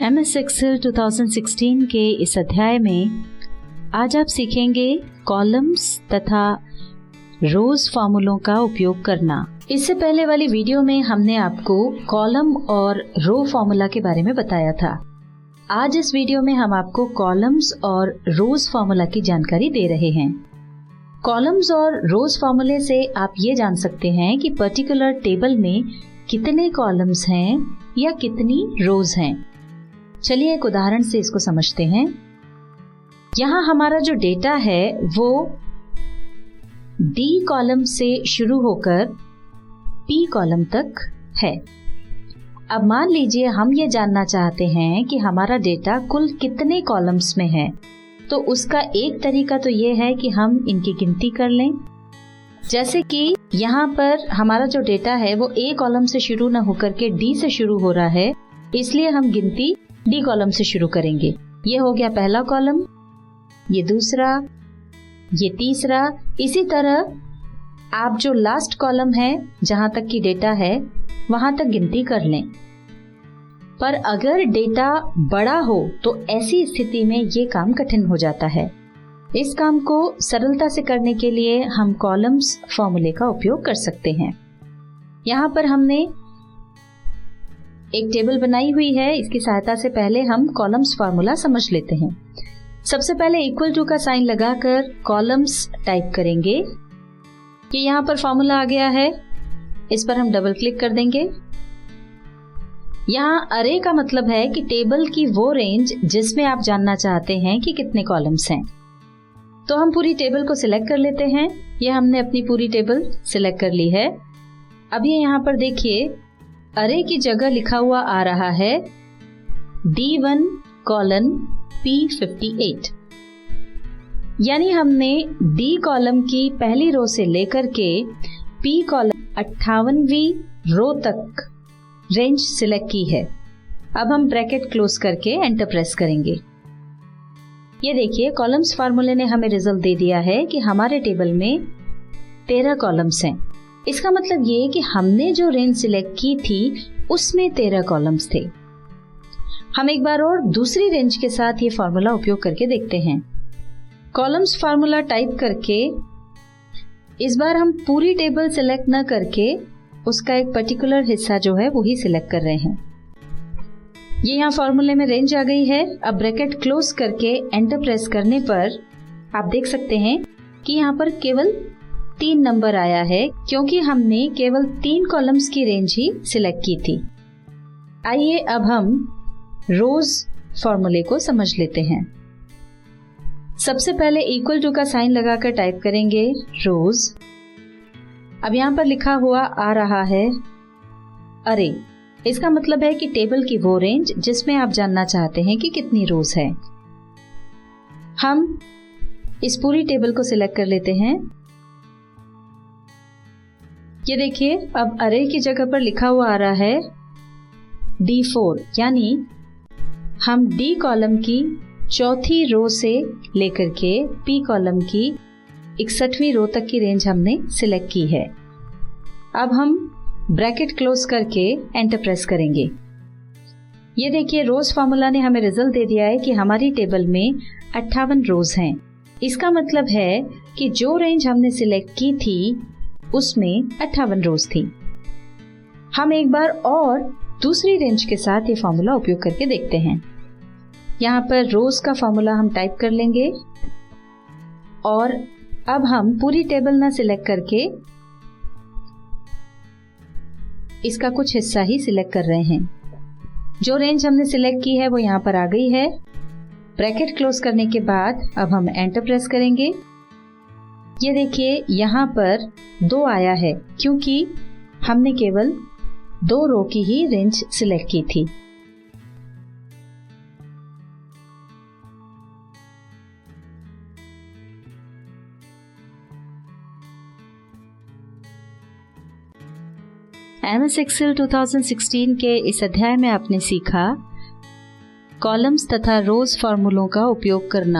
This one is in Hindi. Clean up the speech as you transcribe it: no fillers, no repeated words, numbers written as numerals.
MS Excel 2016 के इस अध्याय में आज आप सीखेंगे कॉलम्स तथा रोज फार्मूलों का उपयोग करना। इससे पहले वाली वीडियो में हमने आपको कॉलम और रो फार्मूला के बारे में बताया था। आज इस वीडियो में हम आपको कॉलम्स और रोज फार्मूला की जानकारी दे रहे हैं। कॉलम्स और रोज फार्मूले से आप ये जान सकते हैं कि पर्टिकुलर टेबल में कितने कॉलम्स हैं या कितनी रोज हैं। चलिए एक उदाहरण से इसको समझते हैं। यहाँ हमारा जो डेटा है वो डी कॉलम से शुरू होकर पी कॉलम तक है। अब मान लीजिए हम ये जानना चाहते हैं कि हमारा डेटा कुल कितने कॉलम्स में है, तो उसका एक तरीका तो ये है कि हम इनकी गिनती कर लें। जैसे कि यहाँ पर हमारा जो डेटा है वो ए कॉलम से शुरू न होकर के डी से शुरू हो रहा है, इसलिए हम गिनती डी कॉलम से शुरू करेंगे। ये हो गया पहला कॉलम, ये दूसरा, ये तीसरा। इसी तरह आप जो लास्ट कॉलम है जहां तक की डेटा है वहां तक गिनती कर लें। पर अगर डेटा बड़ा हो तो ऐसी स्थिति में ये काम कठिन हो जाता है। इस काम को सरलता से करने के लिए हम कॉलम्स फॉर्मूले का उपयोग कर सकते हैं। यहाँ पर हमने एक टेबल बनाई हुई है। इसकी सहायता से पहले हम कॉलम्स फार्मूला समझ लेते हैं। सबसे पहले इक्वल टू का साइन लगाकर कॉलम्स टाइप करेंगे। ये यहाँ पर फार्मूला आ गया है, इस पर हम डबल क्लिक कर देंगे। यहाँ अरे का मतलब है कि टेबल की वो रेंज जिसमें आप जानना चाहते हैं कि कितने कॉलम्स हैं। तो हम पूरी टेबल को सिलेक्ट कर लेते हैं। ये हमने अपनी पूरी टेबल सिलेक्ट कर ली है। अब ये यहाँ पर देखिए अरे की जगह लिखा हुआ आ रहा है D1 कॉलन P58, यानी हमने डी कॉलम की पहली रो से लेकर के P कॉलम 58वीं रो तक रेंज सिलेक्ट की है। अब हम ब्रैकेट क्लोज करके एंटर प्रेस करेंगे। ये देखिए कॉलम्स फार्मूले ने हमें रिजल्ट दे दिया है कि हमारे टेबल में 13 कॉलम्स हैं। इसका मतलब ये कि हमने जो रेंज सिलेक्ट की थी उसमें 13 कॉलम्स थे। हम एक बार और दूसरी रेंज के साथ ये फार्मूला उपयोग करके देखते हैं। कॉलम्स फार्मूला टाइप करके इस बार हम पूरी टेबल सिलेक्ट न करके उसका एक पर्टिकुलर हिस्सा जो है वो ही सिलेक्ट कर रहे हैं। ये यहाँ फार्मूले में रेंज आ गई है। अब ब्रैकेट क्लोज करके एंटर प्रेस करने पर आप देख सकते हैं कि यहाँ पर केवल 3 नंबर आया है, क्योंकि हमने केवल 3 कॉलम्स की रेंज ही सिलेक्ट की थी। आइए अब हम रोज फॉर्मूले को समझ लेते हैं। सबसे पहले इक्वल टू का साइन लगाकर टाइप करेंगे रोज। अब यहाँ पर लिखा हुआ आ रहा है अरे। इसका मतलब है कि टेबल की वो रेंज जिसमें आप जानना चाहते हैं कि कितनी रोज है। हम इस पूरी टेबल को सिलेक्ट कर लेते हैं। ये देखिए अब अरे की जगह पर लिखा हुआ आ रहा है D4, यानी हम डी कॉलम की चौथी रो से लेकर के पी कॉलम की 61वीं रो तक की रेंज हमने सिलेक्ट की है। अब हम ब्रैकेट क्लोज करके एंटर प्रेस करेंगे। ये देखिए रोज फार्मूला ने हमें रिजल्ट दे दिया है कि हमारी टेबल में 58 रोज हैं। इसका मतलब है कि जो रेंज हमने सिलेक्ट की थी उसमें 58 रोज थी। हम एक बार और दूसरी रेंज के साथ ये फार्मूला उपयोग करके देखते हैं। यहाँ पर रोज का फार्मूला हम टाइप कर लेंगे और अब हम पूरी टेबल ना सिलेक्ट करके इसका कुछ हिस्सा ही सिलेक्ट कर रहे हैं। जो रेंज हमने सिलेक्ट की है वो यहाँ पर आ गई है। ब्रैकेट क्लोज करने के बाद अब हम एंटर प्रेस करेंगे। ये देखिए यहाँ पर 2 आया है, क्योंकि हमने केवल 2 रो की ही रेंज सिलेक्ट की थी। MS Excel 2016 के इस अध्याय में आपने सीखा कॉलम्स तथा रोज फार्मूलों का उपयोग करना।